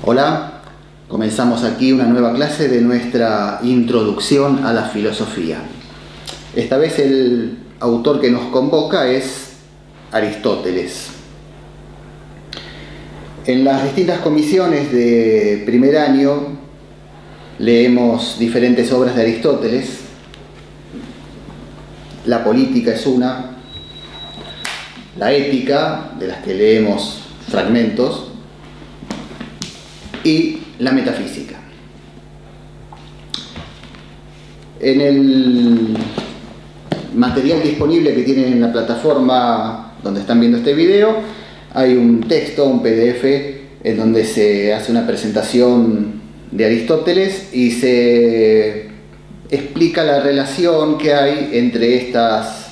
Hola, comenzamos aquí una nueva clase de nuestra introducción a la filosofía. Esta vez el autor que nos convoca es Aristóteles. En las distintas comisiones de primer año leemos diferentes obras de Aristóteles. La política es una, la ética, de las que leemos fragmentos, y la metafísica. En el material disponible que tienen en la plataforma donde están viendo este video, hay un texto, un PDF, en donde se hace una presentación de Aristóteles y se explica la relación que hay entre estas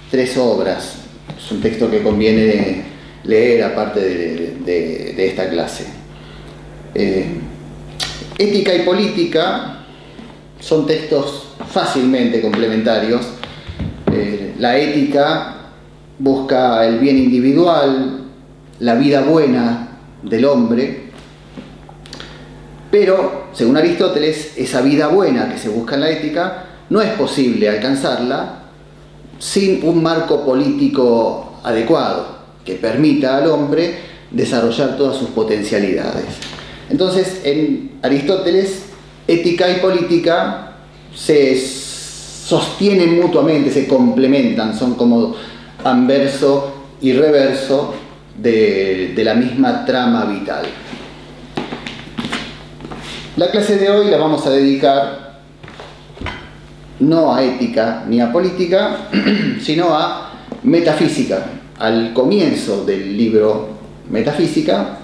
tres obras. Es un texto que conviene leer aparte de esta clase. Ética y política son textos fácilmente complementarios. La ética busca el bien individual, la vida buena del hombre, pero, según Aristóteles, esa vida buena que se busca en la ética no es posible alcanzarla sin un marco político adecuado que permita al hombre desarrollar todas sus potencialidades. Entonces, en Aristóteles, ética y política se sostienen mutuamente, se complementan, son como anverso y reverso de la misma trama vital. La clase de hoy la vamos a dedicar no a ética ni a política, sino a metafísica, al comienzo del libro Metafísica,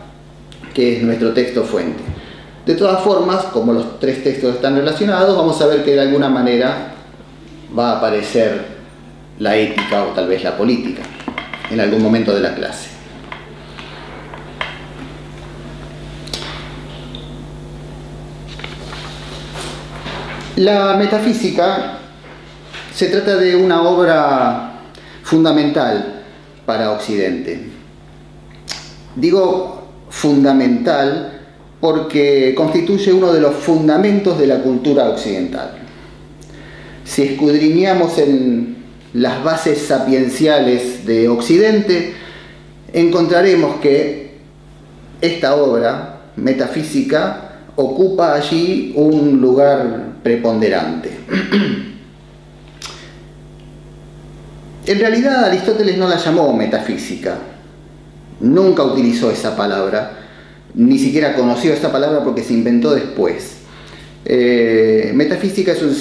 que es nuestro texto fuente. De todas formas, como los tres textos están relacionados, vamos a ver que de alguna manera va a aparecer la ética o tal vez la política en algún momento de la clase. La metafísica se trata de una obra fundamental para Occidente. Digo fundamental porque constituye uno de los fundamentos de la cultura occidental. Si escudriñamos en las bases sapienciales de Occidente, encontraremos que esta obra metafísica ocupa allí un lugar preponderante. En realidad Aristóteles no la llamó metafísica, nunca utilizó esa palabra, ni siquiera conoció esa palabra porque se inventó después. Metafísica es un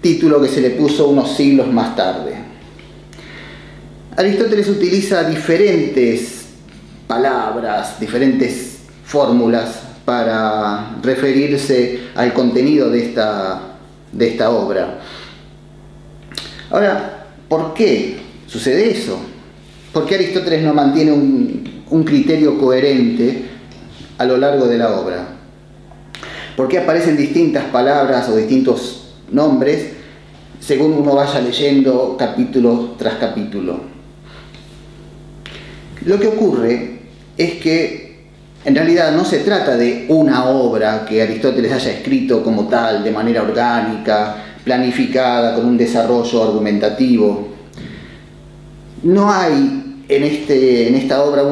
título que se le puso unos siglos más tarde. Aristóteles utiliza diferentes palabras, diferentes fórmulas para referirse al contenido de esta obra. Ahora, ¿por qué sucede eso? ¿Por qué Aristóteles no mantiene un criterio coherente a lo largo de la obra? ¿Por qué aparecen distintas palabras o distintos nombres según uno vaya leyendo capítulo tras capítulo? Lo que ocurre es que en realidad no se trata de una obra que Aristóteles haya escrito como tal, de manera orgánica, planificada, con un desarrollo argumentativo. No hay en esta obra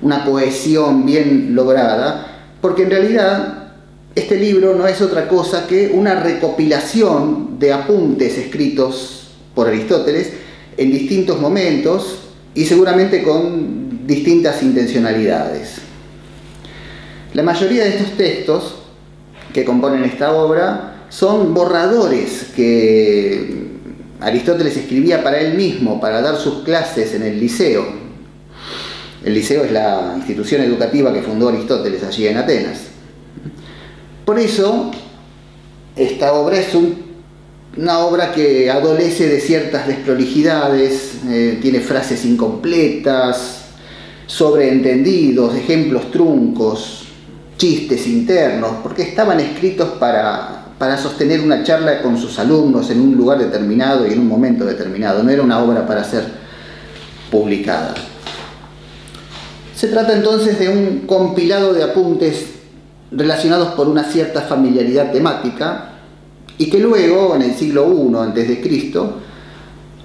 una cohesión bien lograda, porque en realidad este libro no es otra cosa que una recopilación de apuntes escritos por Aristóteles en distintos momentos y seguramente con distintas intencionalidades. La mayoría de estos textos que componen esta obra son borradores que Aristóteles escribía para él mismo, para dar sus clases en el Liceo. El Liceo es la institución educativa que fundó Aristóteles allí en Atenas. Por eso, esta obra es una obra que adolece de ciertas desprolijidades, tiene frases incompletas, sobreentendidos, ejemplos truncos, chistes internos, porque estaban escritos para sostener una charla con sus alumnos en un lugar determinado y en un momento determinado. No era una obra para ser publicada. Se trata entonces de un compilado de apuntes relacionados por una cierta familiaridad temática y que luego, en el siglo I a.C.,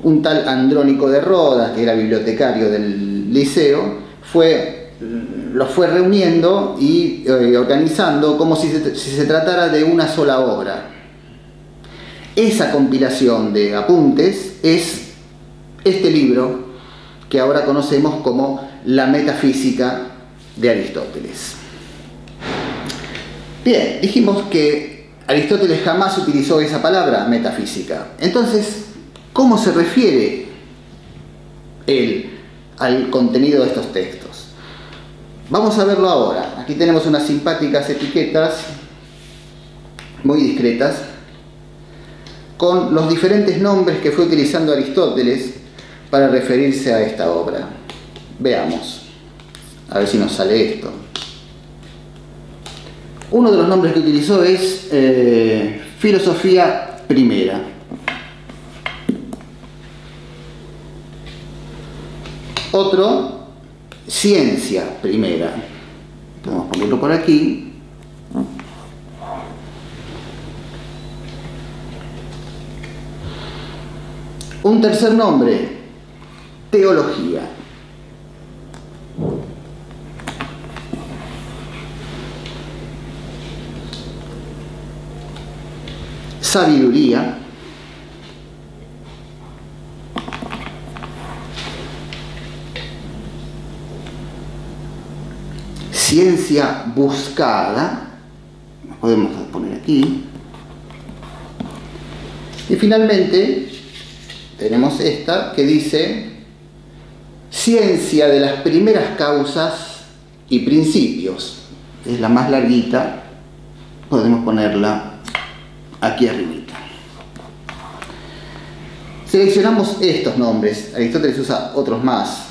un tal Andrónico de Rodas, que era bibliotecario del Liceo, los fue reuniendo y organizando como si se tratara de una sola obra. Esa compilación de apuntes es este libro que ahora conocemos como La Metafísica de Aristóteles. Bien, dijimos que Aristóteles jamás utilizó esa palabra, metafísica. Entonces, ¿cómo se refiere él al contenido de estos textos? Vamos a verlo ahora. Aquí tenemos unas simpáticas etiquetas, muy discretas, con los diferentes nombres que fue utilizando Aristóteles para referirse a esta obra. Veamos, a ver si nos sale esto. Uno de los nombres que utilizó es Filosofía Primera. Otro, Ciencia Primera. Vamos a ponerlo por aquí. Un tercer nombre, Teología. Sabiduría. Ciencia buscada. Lo podemos poner aquí. Y finalmente tenemos esta que dice Ciencia de las primeras causas y principios. Es la más larguita. Podemos ponerla aquí arribita. Seleccionamos estos nombres. Aristóteles usa otros más.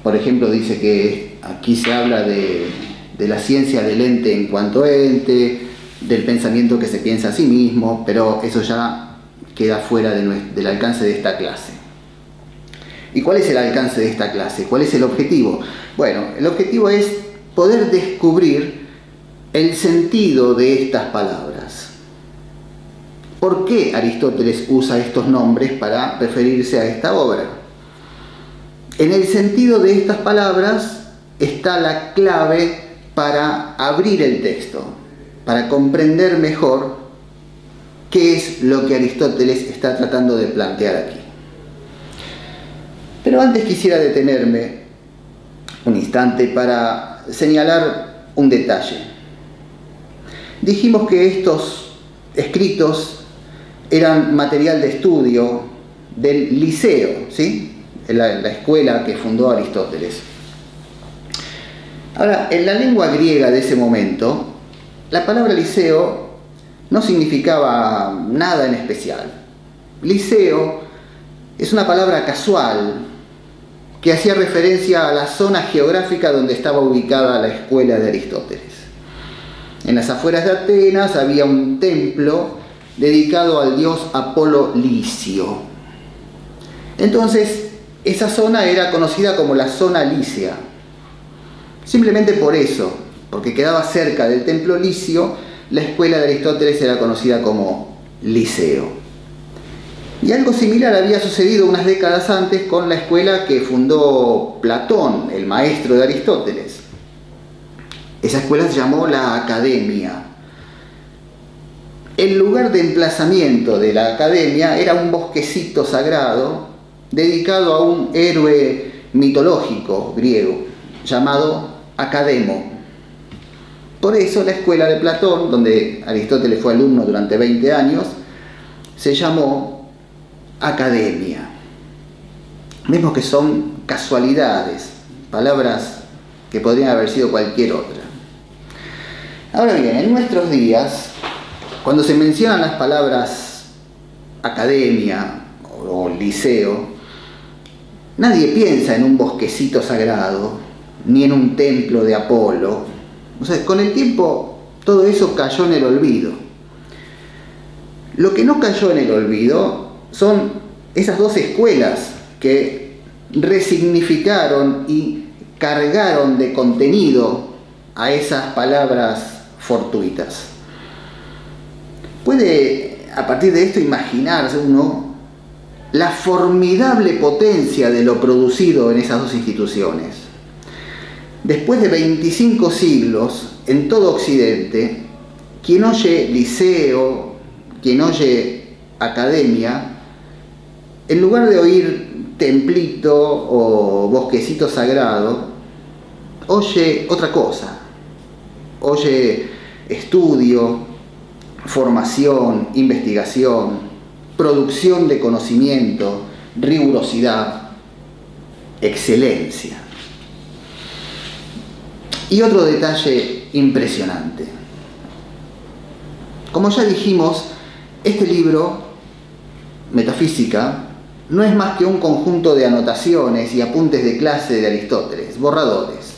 Por ejemplo, dice que aquí se habla de la ciencia del ente en cuanto ente, del pensamiento que se piensa a sí mismo, pero eso ya queda fuera del alcance de esta clase. ¿Y cuál es el alcance de esta clase? ¿Cuál es el objetivo? Bueno, el objetivo es poder descubrir el sentido de estas palabras. ¿Por qué Aristóteles usa estos nombres para referirse a esta obra? En el sentido de estas palabras está la clave para abrir el texto, para comprender mejor qué es lo que Aristóteles está tratando de plantear aquí. Pero antes quisiera detenerme un instante para señalar un detalle. Dijimos que estos escritos eran material de estudio del Liceo, ¿sí? La escuela que fundó Aristóteles. Ahora, en la lengua griega de ese momento, la palabra liceo no significaba nada en especial. Liceo es una palabra casual que hacía referencia a la zona geográfica donde estaba ubicada la escuela de Aristóteles. En las afueras de Atenas había un templo dedicado al dios Apolo Licio. Entonces, esa zona era conocida como la zona licia. Simplemente por eso, porque quedaba cerca del templo Licio, la escuela de Aristóteles era conocida como Liceo. Y algo similar había sucedido unas décadas antes con la escuela que fundó Platón, el maestro de Aristóteles. Esa escuela se llamó la Academia. El lugar de emplazamiento de la Academia era un bosquecito sagrado dedicado a un héroe mitológico griego llamado Academo. Por eso la escuela de Platón, donde Aristóteles fue alumno durante 20 años, se llamó Academia. Vemos que son casualidades, palabras que podrían haber sido cualquier otra. Ahora bien, en nuestros días, cuando se mencionan las palabras academia o liceo, nadie piensa en un bosquecito sagrado, ni en un templo de Apolo. O sea, con el tiempo todo eso cayó en el olvido. Lo que no cayó en el olvido son esas dos escuelas que resignificaron y cargaron de contenido a esas palabras fortuitas. Puede, a partir de esto, imaginarse uno la formidable potencia de lo producido en esas dos instituciones. Después de 25 siglos, en todo Occidente, quien oye liceo, quien oye academia, en lugar de oír templito o bosquecito sagrado, oye otra cosa. Oye estudio, formación, investigación, producción de conocimiento, rigurosidad, excelencia. Y otro detalle impresionante. Como ya dijimos, este libro, Metafísica, no es más que un conjunto de anotaciones y apuntes de clase de Aristóteles, borradores.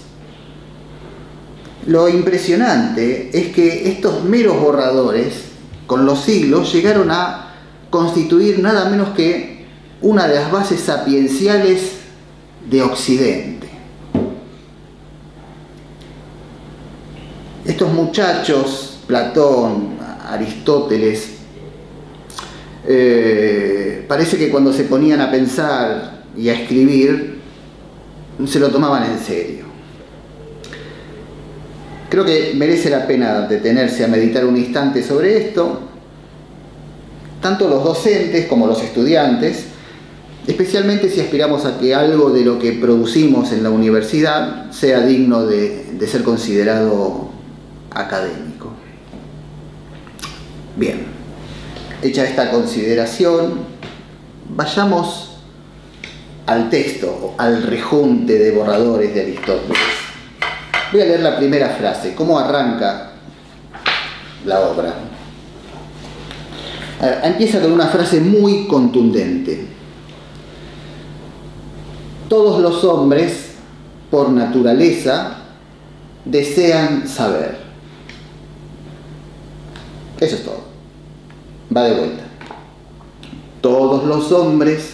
Lo impresionante es que estos meros borradores, con los siglos, llegaron a constituir nada menos que una de las bases sapienciales de Occidente. Estos muchachos, Platón, Aristóteles, parece que cuando se ponían a pensar y a escribir, se lo tomaban en serio. Creo que merece la pena detenerse a meditar un instante sobre esto, tanto los docentes como los estudiantes, especialmente si aspiramos a que algo de lo que producimos en la universidad sea digno de ser considerado académico. Bien, hecha esta consideración, vayamos al texto, al rejunte de borradores de Aristóteles. Voy a leer la primera frase, cómo arranca la obra. Empieza con una frase muy contundente. Todos los hombres, por naturaleza, desean saber. Eso es todo. Va de vuelta. Todos los hombres,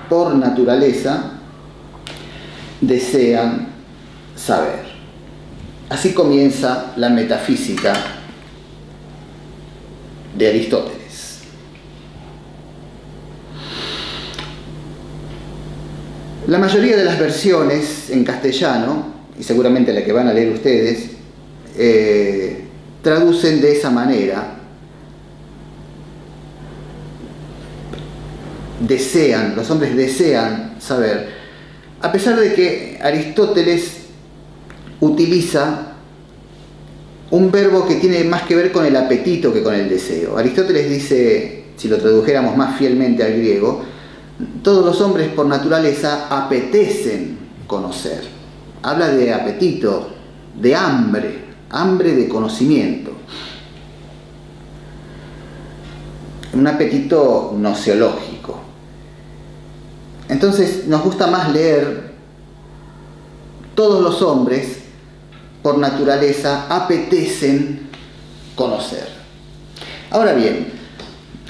por naturaleza, desean saber. Así comienza la metafísica de Aristóteles. La mayoría de las versiones en castellano, y seguramente la que van a leer ustedes, traducen de esa manera. Desean, los hombres desean saber, a pesar de que Aristóteles utiliza un verbo que tiene más que ver con el apetito que con el deseo. Aristóteles dice, si lo tradujéramos más fielmente al griego, todos los hombres por naturaleza apetecen conocer. Habla de apetito, de hambre, hambre de conocimiento. Un apetito nociológico. Entonces nos gusta más leer: todos los hombres por naturaleza apetecen conocer. Ahora bien,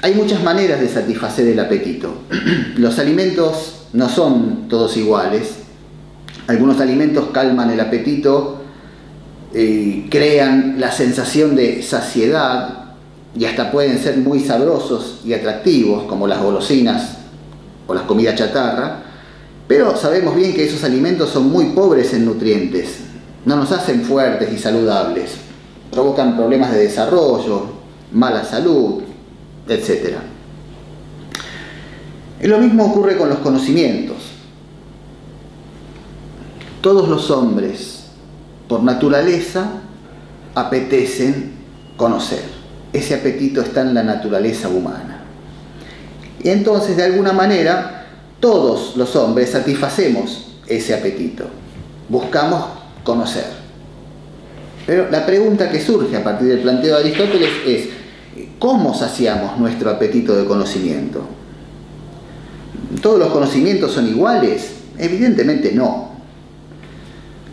hay muchas maneras de satisfacer el apetito. Los alimentos no son todos iguales. Algunos alimentos calman el apetito, crean la sensación de saciedad y hasta pueden ser muy sabrosos y atractivos, como las golosinas o las comidas chatarra, pero sabemos bien que esos alimentos son muy pobres en nutrientes, no nos hacen fuertes y saludables, provocan problemas de desarrollo, mala salud, etc. Y lo mismo ocurre con los conocimientos. Todos los hombres, por naturaleza, apetecen conocer. Ese apetito está en la naturaleza humana. Y entonces, de alguna manera, todos los hombres satisfacemos ese apetito. Buscamos conocer. Pero la pregunta que surge a partir del planteo de Aristóteles es: ¿cómo saciamos nuestro apetito de conocimiento? ¿Todos los conocimientos son iguales? Evidentemente no.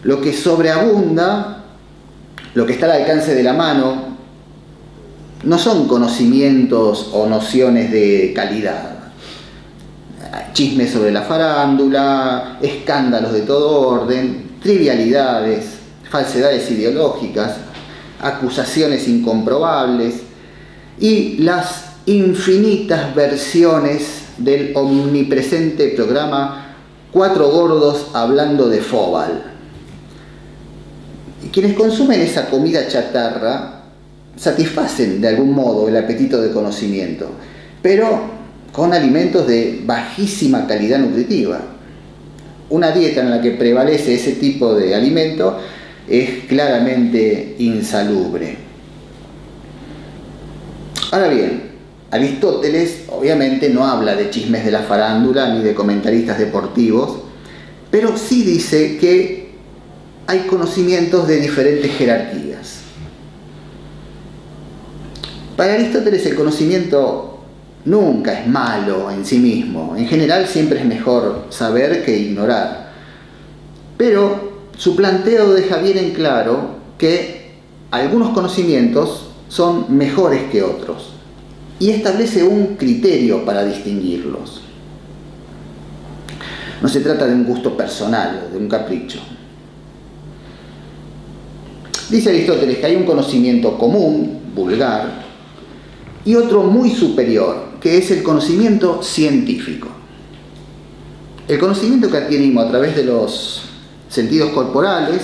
Lo que sobreabunda, lo que está al alcance de la mano, no son conocimientos o nociones de calidad. Chismes sobre la farándula, escándalos de todo orden, trivialidades, falsedades ideológicas, acusaciones incomprobables y las infinitas versiones del omnipresente programa Cuatro Gordos Hablando de Fóbal. Y quienes consumen esa comida chatarra satisfacen de algún modo el apetito de conocimiento, pero con alimentos de bajísima calidad nutritiva. Una dieta en la que prevalece ese tipo de alimento es claramente insalubre. Ahora bien, Aristóteles obviamente no habla de chismes de la farándula ni de comentaristas deportivos, pero sí dice que hay conocimientos de diferentes jerarquías. Para Aristóteles el conocimiento nunca es malo en sí mismo. En general siempre es mejor saber que ignorar. Pero su planteo deja bien en claro que algunos conocimientos son mejores que otros y establece un criterio para distinguirlos. No se trata de un gusto personal, de un capricho. Dice Aristóteles que hay un conocimiento común, vulgar, y otro muy superior, que es el conocimiento científico. El conocimiento que adquirimos a través de los sentidos corporales,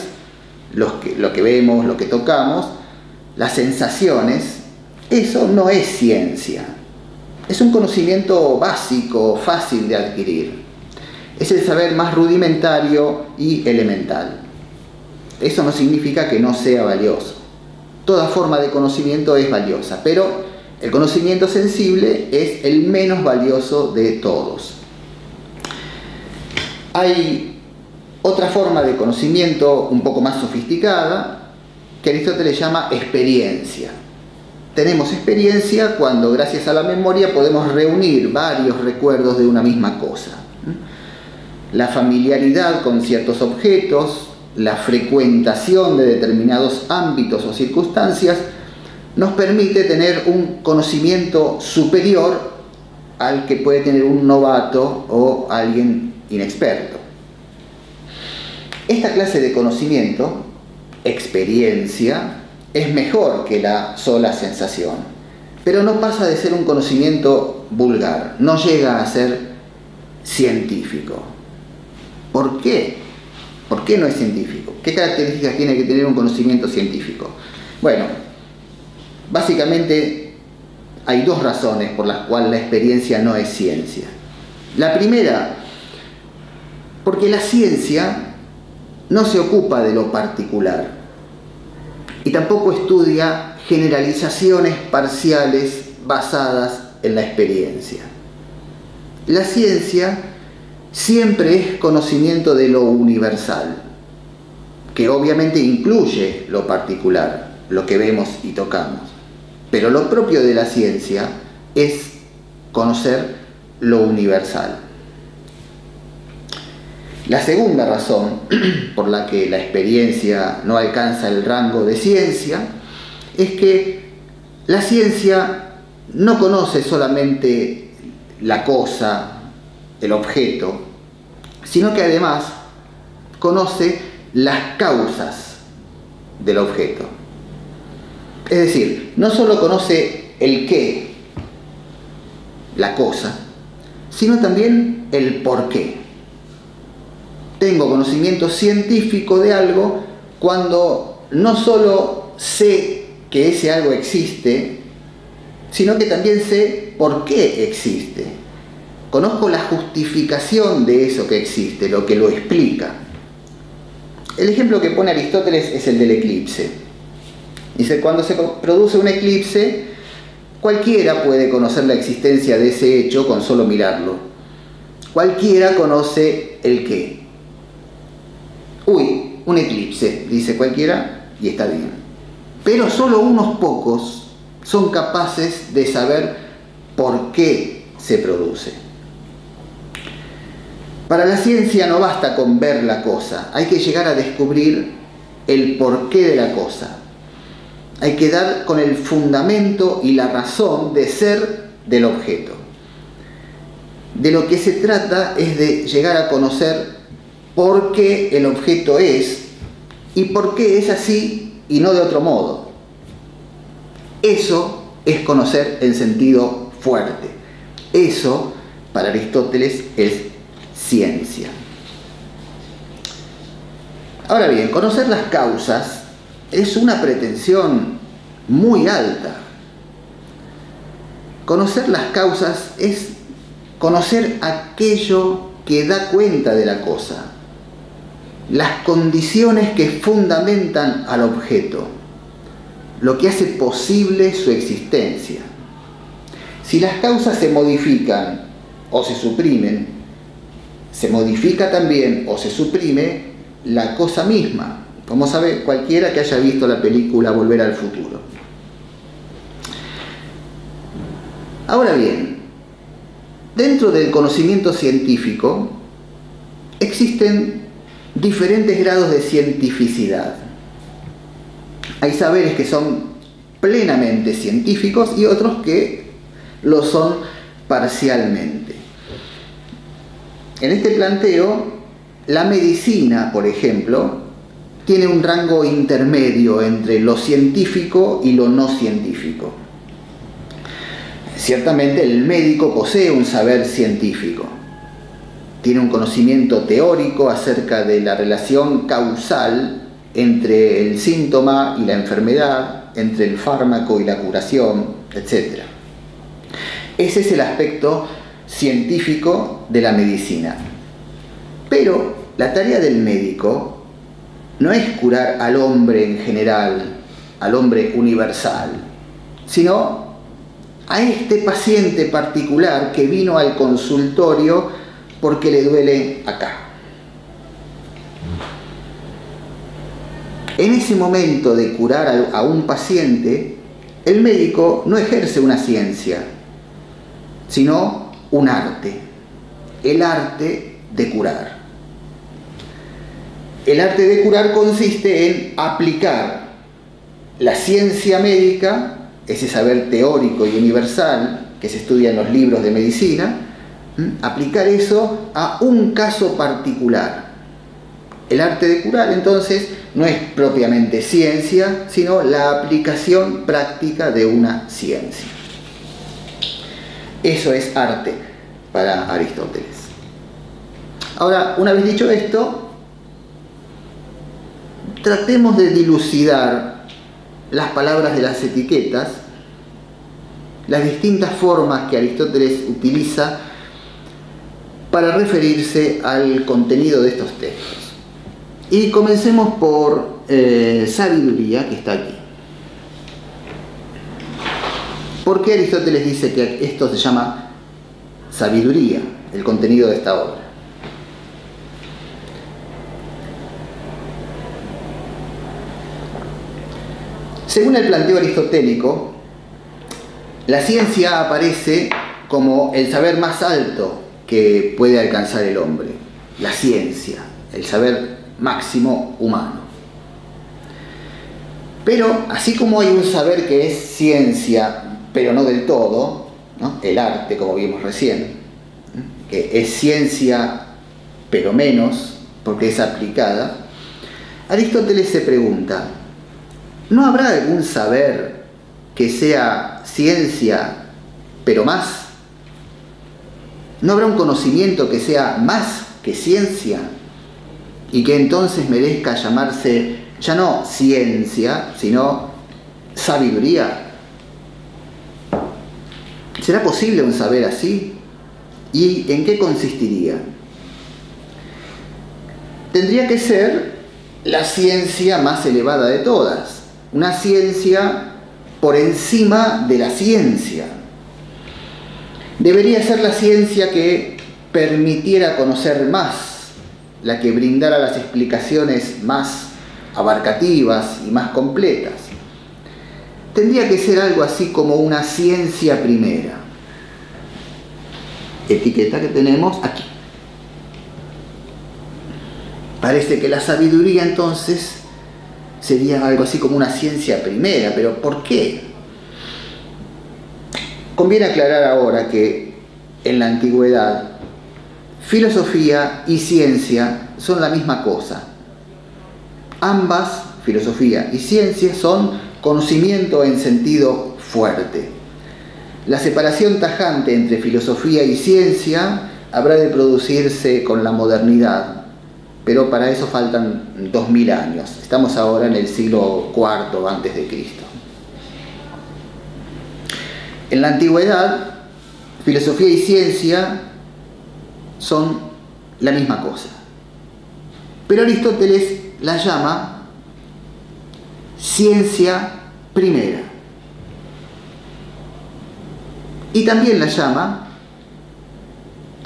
lo que vemos, lo que tocamos, las sensaciones, eso no es ciencia. Es un conocimiento básico, fácil de adquirir. Es el saber más rudimentario y elemental. Eso no significa que no sea valioso. Toda forma de conocimiento es valiosa, pero el conocimiento sensible es el menos valioso de todos. Hay otra forma de conocimiento un poco más sofisticada que Aristóteles llama experiencia. Tenemos experiencia cuando gracias a la memoria podemos reunir varios recuerdos de una misma cosa. La familiaridad con ciertos objetos, la frecuentación de determinados ámbitos o circunstancias nos permite tener un conocimiento superior al que puede tener un novato o alguien inexperto. Esta clase de conocimiento, experiencia, es mejor que la sola sensación, pero no pasa de ser un conocimiento vulgar, no llega a ser científico. ¿Por qué? ¿Por qué no es científico? ¿Qué características tiene que tener un conocimiento científico? Bueno, básicamente hay dos razones por las cuales la experiencia no es ciencia. La primera, porque la ciencia no se ocupa de lo particular y tampoco estudia generalizaciones parciales basadas en la experiencia. La ciencia siempre es conocimiento de lo universal, que obviamente incluye lo particular, lo que vemos y tocamos. Pero lo propio de la ciencia es conocer lo universal. La segunda razón por la que la experiencia no alcanza el rango de ciencia es que la ciencia no conoce solamente la cosa, el objeto, sino que además conoce las causas del objeto. Es decir, no solo conoce el qué, la cosa, sino también el por qué. Tengo conocimiento científico de algo cuando no solo sé que ese algo existe, sino que también sé por qué existe. Conozco la justificación de eso que existe, lo que lo explica. El ejemplo que pone Aristóteles es el del eclipse. Dice, cuando se produce un eclipse, cualquiera puede conocer la existencia de ese hecho con solo mirarlo. Cualquiera conoce el qué. Uy, un eclipse, dice cualquiera, y está bien. Pero solo unos pocos son capaces de saber por qué se produce. Para la ciencia no basta con ver la cosa, hay que llegar a descubrir el porqué de la cosa. Hay que dar con el fundamento y la razón de ser del objeto. De lo que se trata es de llegar a conocer por qué el objeto es y por qué es así y no de otro modo. Eso es conocer en sentido fuerte. Eso, para Aristóteles, es ciencia. Ahora bien, conocer las causas es una pretensión muy alta. Conocer las causas es conocer aquello que da cuenta de la cosa, las condiciones que fundamentan al objeto, lo que hace posible su existencia. Si las causas se modifican o se suprimen, se modifica también o se suprime la cosa misma, como sabe cualquiera que haya visto la película Volver al Futuro. Ahora bien, dentro del conocimiento científico existen diferentes grados de cientificidad. Hay saberes que son plenamente científicos y otros que lo son parcialmente. En este planteo, la medicina, por ejemplo, tiene un rango intermedio entre lo científico y lo no científico. Ciertamente el médico posee un saber científico, tiene un conocimiento teórico acerca de la relación causal entre el síntoma y la enfermedad, entre el fármaco y la curación, etc. Ese es el aspecto científico de la medicina. Pero la tarea del médico no es curar al hombre en general, al hombre universal, sino a este paciente particular que vino al consultorio porque le duele acá. En ese momento de curar a un paciente, el médico no ejerce una ciencia, sino un arte, el arte de curar. El arte de curar consiste en aplicar la ciencia médica, ese saber teórico y universal que se estudia en los libros de medicina, aplicar eso a un caso particular. El arte de curar, entonces, no es propiamente ciencia, sino la aplicación práctica de una ciencia. Eso es arte para Aristóteles. Ahora, una vez dicho esto, tratemos de dilucidar las palabras de las etiquetas, las distintas formas que Aristóteles utiliza para referirse al contenido de estos textos. Y comencemos por sabiduría, que está aquí. ¿Por qué Aristóteles dice que esto se llama sabiduría, el contenido de esta obra? Según el planteo aristotélico, la ciencia aparece como el saber más alto que puede alcanzar el hombre. La ciencia, el saber máximo humano. Pero así como hay un saber que es ciencia, pero no del todo, ¿no? El arte, como vimos recién, que es ciencia, pero menos, porque es aplicada, Aristóteles se pregunta, ¿no habrá algún saber que sea ciencia, pero más? ¿No habrá un conocimiento que sea más que ciencia y que entonces merezca llamarse ya no ciencia, sino sabiduría? ¿Será posible un saber así? ¿Y en qué consistiría? Tendría que ser la ciencia más elevada de todas, una ciencia por encima de la ciencia. Debería ser la ciencia que permitiera conocer más, la que brindara las explicaciones más abarcativas y más completas. Tendría que ser algo así como una ciencia primera. Etiqueta que tenemos aquí. Parece que la sabiduría entonces sería algo así como una ciencia primera, pero ¿por qué? Conviene aclarar ahora que en la antigüedad filosofía y ciencia son la misma cosa. Ambas, filosofía y ciencia, son conocimiento en sentido fuerte. La separación tajante entre filosofía y ciencia habrá de producirse con la modernidad, pero para eso faltan 2000 años. Estamos ahora en el siglo IV antes de Cristo. En la antigüedad, filosofía y ciencia son la misma cosa. Pero Aristóteles la llama ciencia primera. Y también la llama,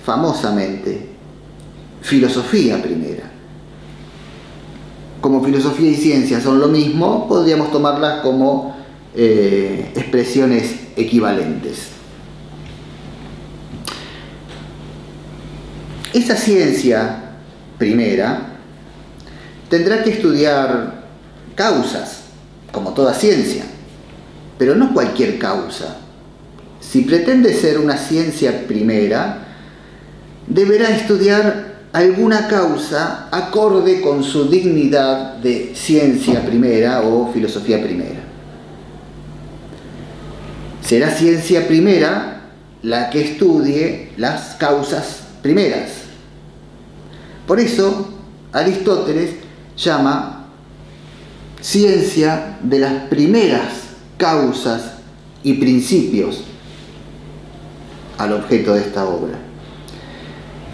famosamente, filosofía primera. Como filosofía y ciencia son lo mismo, podríamos tomarlas como expresiones equivalentes. Esa ciencia primera tendrá que estudiar causas, como toda ciencia, pero no cualquier causa. Si pretende ser una ciencia primera, deberá estudiar alguna causa acorde con su dignidad de ciencia primera o filosofía primera. Será ciencia primera la que estudie las causas primeras. Por eso, Aristóteles llama ciencia de las primeras causas y principios al objeto de esta obra.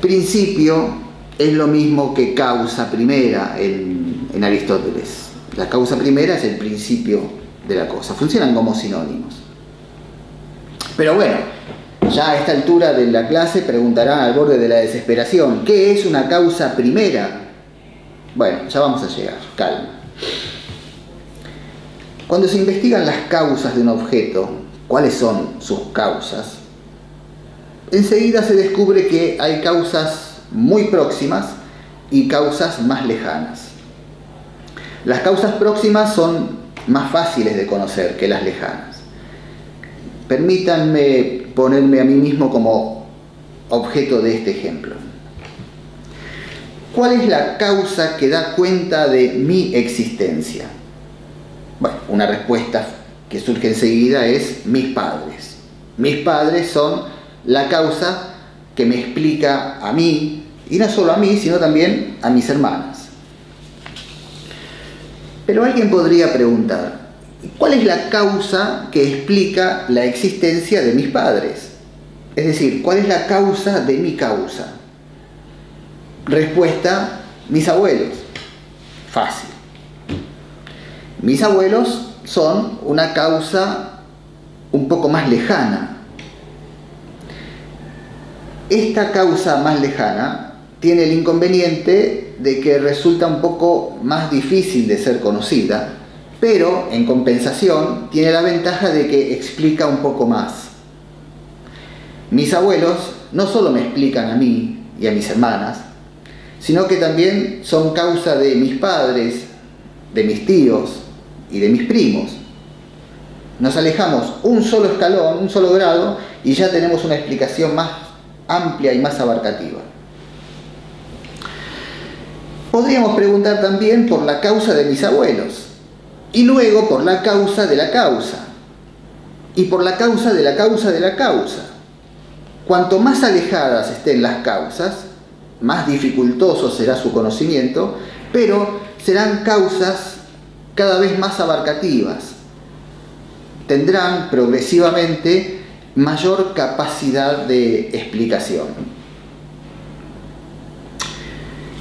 Principio es lo mismo que causa primera en Aristóteles. La causa primera es el principio de la cosa. Funcionan como sinónimos. Pero bueno, ya a esta altura de la clase preguntarán al borde de la desesperación, ¿qué es una causa primera? Bueno, ya vamos a llegar, calma. Cuando se investigan las causas de un objeto, ¿cuáles son sus causas? Enseguida se descubre que hay causas muy próximas y causas más lejanas. Las causas próximas son más fáciles de conocer que las lejanas. Permítanme ponerme a mí mismo como objeto de este ejemplo. ¿Cuál es la causa que da cuenta de mi existencia? Bueno, una respuesta que surge enseguida es mis padres. Mis padres son la causa que me explica a mí, y no solo a mí, sino también a mis hermanas. Pero alguien podría preguntar, ¿cuál es la causa que explica la existencia de mis padres? Es decir, ¿cuál es la causa de mi causa? Respuesta, mis abuelos. Fácil. Mis abuelos son una causa un poco más lejana. Esta causa más lejana tiene el inconveniente de que resulta un poco más difícil de ser conocida, pero en compensación tiene la ventaja de que explica un poco más. Mis abuelos no solo me explican a mí y a mis hermanas, sino que también son causa de mis padres, de mis tíos y de mis primos. Nos alejamos un solo escalón, un solo grado, y ya tenemos una explicación más amplia y más abarcativa. Podríamos preguntar también por la causa de mis abuelos, y luego por la causa de la causa, y por la causa de la causa de la causa. Cuanto más alejadas estén las causas, más dificultoso será su conocimiento, pero serán causas cada vez más abarcativas. Tendrán progresivamente mayor capacidad de explicación.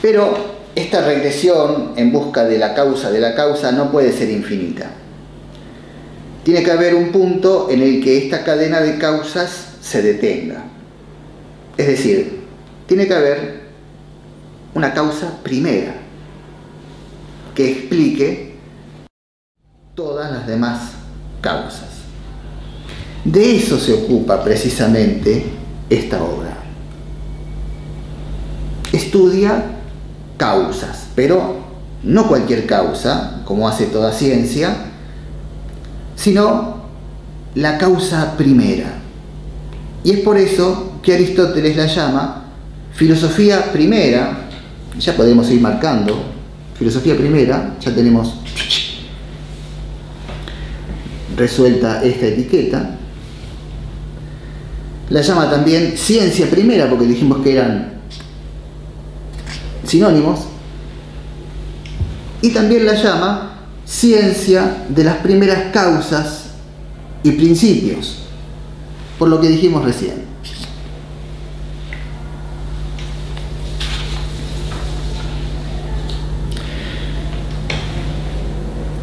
Pero esta regresión en busca de la causa no puede ser infinita. Tiene que haber un punto en el que esta cadena de causas se detenga. Es decir, tiene que haber una causa primera que explique todas las demás causas. De eso se ocupa precisamente esta obra. Estudia causas, pero no cualquier causa, como hace toda ciencia, sino la causa primera. Y es por eso que Aristóteles la llama Filosofía primera, ya podemos ir marcando, filosofía primera, ya tenemos resuelta esta etiqueta. La llama también ciencia primera, porque dijimos que eran sinónimos. Y también la llama ciencia de las primeras causas y principios, por lo que dijimos recién.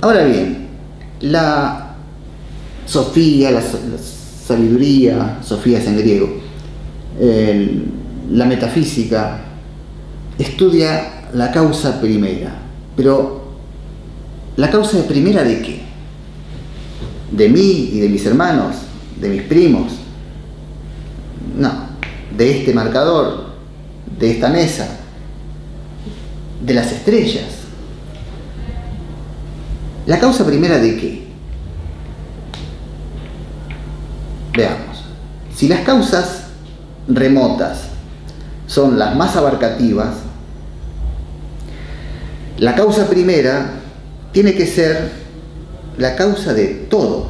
Ahora bien, la Sofía, la sabiduría, Sofía es en griego, la metafísica, estudia la causa primera. Pero, ¿la causa primera de qué? ¿De mí y de mis hermanos? ¿De mis primos? No, de este marcador, de esta mesa, de las estrellas. ¿La causa primera de qué? Veamos. Si las causas remotas son las más abarcativas, la causa primera tiene que ser la causa de todo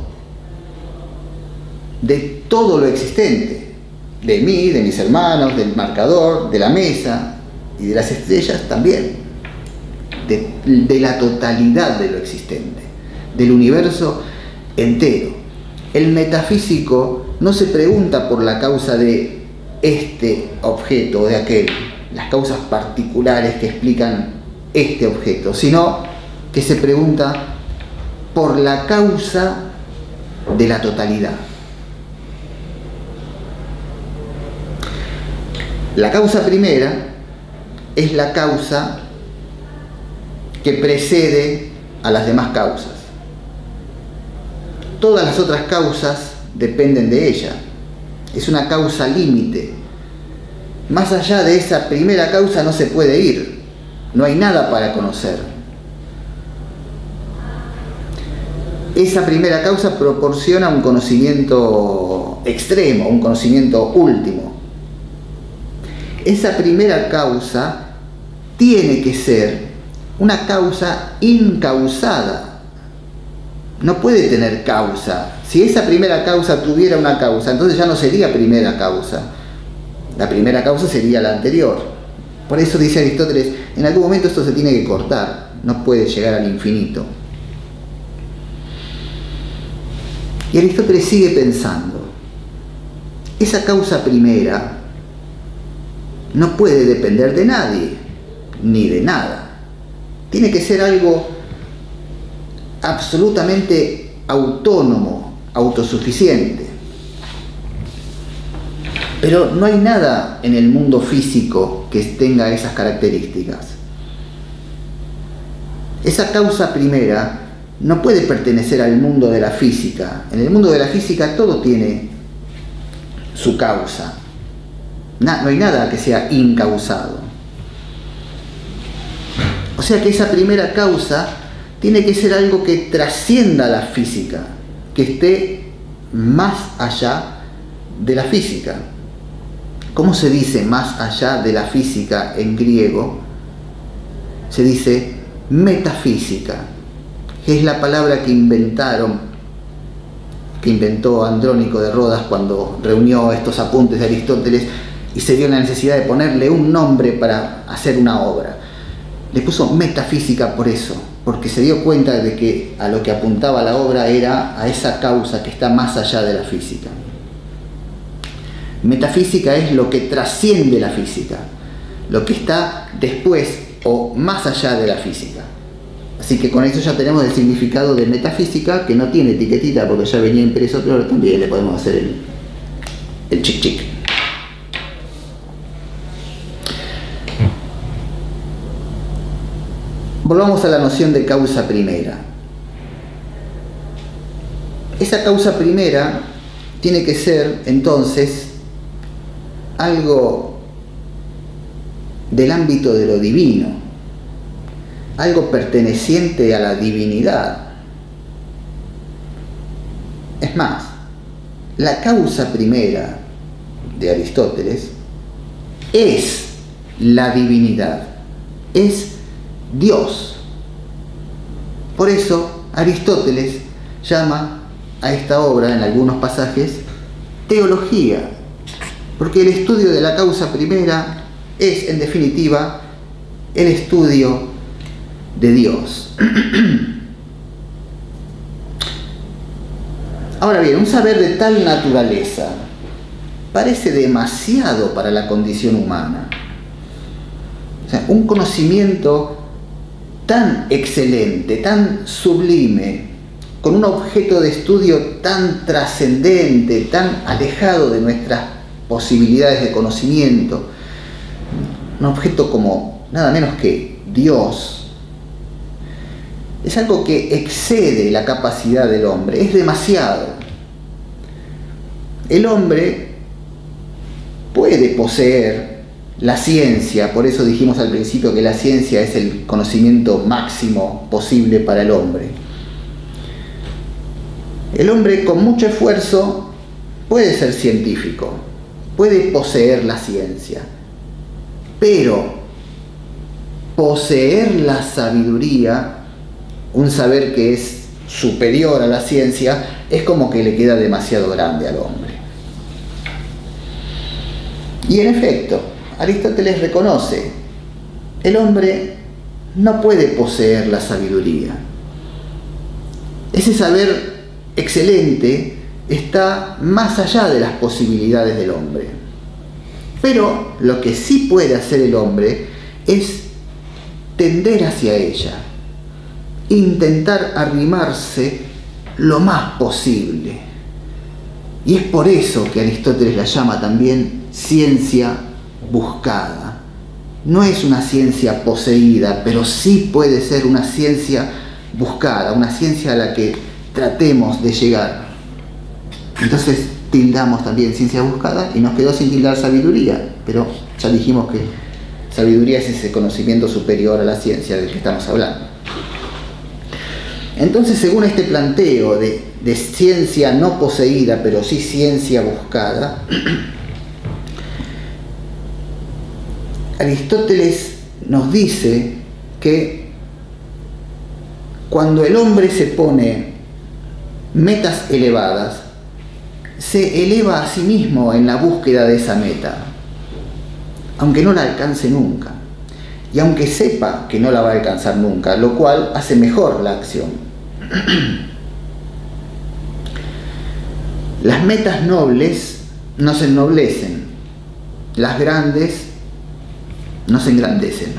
lo existente, de mí, de mis hermanos, del marcador, de la mesa y de las estrellas también, de la totalidad de lo existente, del universo entero. El metafísico no se pregunta por la causa de este objeto o de aquel, las causas particulares que explican este objeto, sino que se pregunta por la causa de la totalidad. La causa primera es la causa que precede a las demás causas. Todas las otras causas dependen de ella. Es una causa límite. Más allá de esa primera causa no se puede ir. No hay nada para conocer. Esa primera causa proporciona un conocimiento extremo, un conocimiento último. Esa primera causa tiene que ser una causa incausada. No puede tener causa. Si esa primera causa tuviera una causa, entonces ya no sería primera causa. La primera causa sería la anterior. Por eso dice Aristóteles, en algún momento esto se tiene que cortar, no puede llegar al infinito. Y Aristóteles sigue pensando, esa causa primera no puede depender de nadie, ni de nada. Tiene que ser algo absolutamente autónomo, autosuficiente. Pero no hay nada en el mundo físico que tenga esas características. Esa causa primera no puede pertenecer al mundo de la física. En el mundo de la física todo tiene su causa. No hay nada que sea incausado. O sea que esa primera causa tiene que ser algo que trascienda la física, que esté más allá de la física. ¿Cómo se dice más allá de la física en griego? Se dice metafísica, que es la palabra que inventó Andrónico de Rodas cuando reunió estos apuntes de Aristóteles y se vio la necesidad de ponerle un nombre para hacer una obra. Le puso metafísica por eso, porque se dio cuenta de que a lo que apuntaba la obra era a esa causa que está más allá de la física. Metafísica es lo que trasciende la física, lo que está después o más allá de la física. Así que con eso ya tenemos el significado de metafísica, que no tiene etiquetita porque ya venía impreso, pero también le podemos hacer el chic chic. Volvamos a la noción de causa primera. Esa causa primera tiene que ser entonces algo del ámbito de lo divino, algo perteneciente a la divinidad. Es más, la causa primera de Aristóteles es la divinidad, es Dios. Por eso Aristóteles llama a esta obra, en algunos pasajes, teología, porque el estudio de la causa primera es, en definitiva, el estudio de Dios. Ahora bien, un saber de tal naturaleza parece demasiado para la condición humana. O sea, un conocimiento tan excelente, tan sublime, con un objeto de estudio tan trascendente, tan alejado de nuestras posibilidades de conocimiento, un objeto como nada menos que Dios, es algo que excede la capacidad del hombre, es demasiado. El hombre puede poseer la ciencia, por eso dijimos al principio que la ciencia es el conocimiento máximo posible para el hombre. El hombre con mucho esfuerzo puede ser científico, puede poseer la ciencia, pero poseer la sabiduría, un saber que es superior a la ciencia, es como que le queda demasiado grande al hombre. Y en efecto, Aristóteles reconoce, el hombre no puede poseer la sabiduría. Ese saber excelente está más allá de las posibilidades del hombre. Pero lo que sí puede hacer el hombre es tender hacia ella, intentar arrimarse lo más posible. Y es por eso que Aristóteles la llama también ciencia buscada. No es una ciencia poseída, pero sí puede ser una ciencia buscada, una ciencia a la que tratemos de llegar. Entonces tildamos también ciencia buscada y nos quedó sin tildar sabiduría, pero ya dijimos que sabiduría es ese conocimiento superior a la ciencia del que estamos hablando. Entonces, según este planteo de ciencia no poseída, pero sí ciencia buscada, Aristóteles nos dice que cuando el hombre se pone metas elevadas, se eleva a sí mismo en la búsqueda de esa meta, aunque no la alcance nunca, y aunque sepa que no la va a alcanzar nunca, lo cual hace mejor la acción. Las metas nobles no se ennoblecen, las grandes no se engrandecen.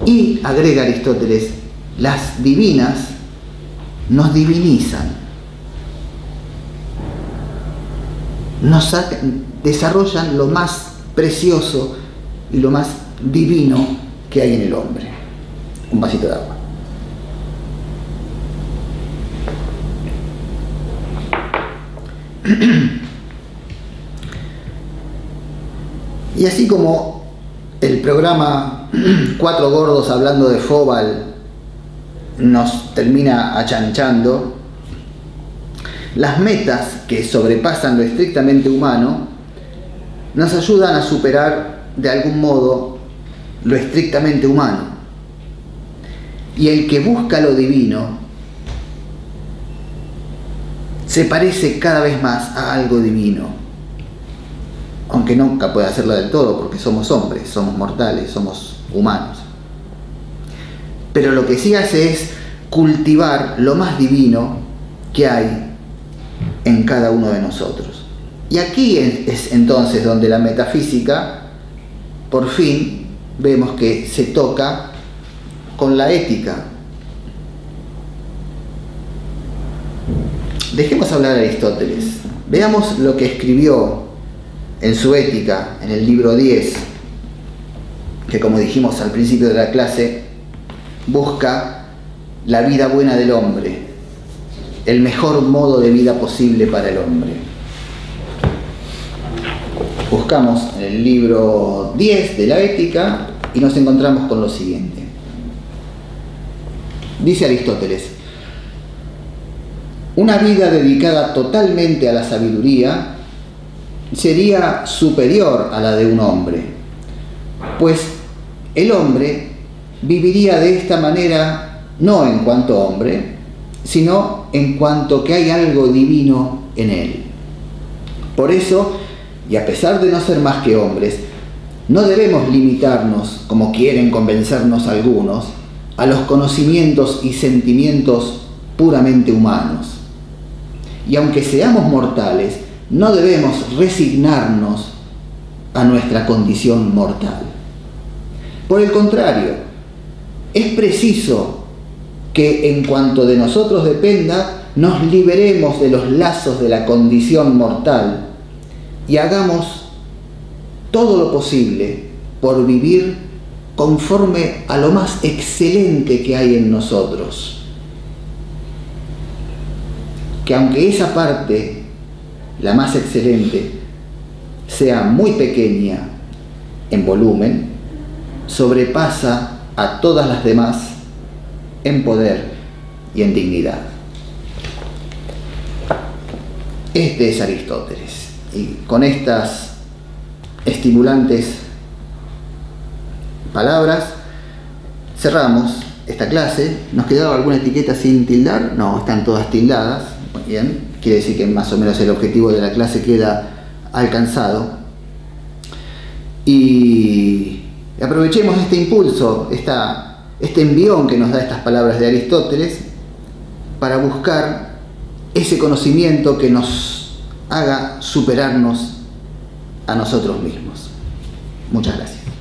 Y, agrega Aristóteles, las divinas nos divinizan, desarrollan lo más precioso y lo más divino que hay en el hombre. Un vasito de agua. Y así como el programa Cuatro Gordos hablando de Fóbal nos termina achanchando, las metas que sobrepasan lo estrictamente humano nos ayudan a superar de algún modo lo estrictamente humano. Y el que busca lo divino se parece cada vez más a algo divino, aunque nunca puede hacerlo del todo porque somos hombres, somos mortales, somos humanos. Pero lo que sí hace es cultivar lo más divino que hay en cada uno de nosotros. Y aquí es entonces donde la metafísica, por fin, vemos que se toca con la ética. Dejemos hablar a Aristóteles. Veamos lo que escribió en su Ética, en el libro 10, que como dijimos al principio de la clase, busca la vida buena del hombre, el mejor modo de vida posible para el hombre. Buscamos en el libro 10 de la Ética y nos encontramos con lo siguiente. Dice Aristóteles: una vida dedicada totalmente a la sabiduría sería superior a la de un hombre, pues el hombre viviría de esta manera no en cuanto hombre, sino en cuanto que hay algo divino en él. Por eso, y a pesar de no ser más que hombres, no debemos limitarnos, como quieren convencernos algunos, a los conocimientos y sentimientos puramente humanos. Y aunque seamos mortales, no debemos resignarnos a nuestra condición mortal. Por el contrario, es preciso que en cuanto de nosotros dependa, nos liberemos de los lazos de la condición mortal y hagamos todo lo posible por vivir conforme a lo más excelente que hay en nosotros. Que aunque esa parte, la más excelente, sea muy pequeña en volumen, sobrepasa a todas las demás en poder y en dignidad. Este es Aristóteles. Y con estas estimulantes palabras cerramos esta clase. ¿Nos quedaba alguna etiqueta sin tildar? No, están todas tildadas. Muy bien, quiere decir que más o menos el objetivo de la clase queda alcanzado. Y aprovechemos este impulso, este envión que nos da estas palabras de Aristóteles para buscar ese conocimiento que nos haga superarnos a nosotros mismos. Muchas gracias.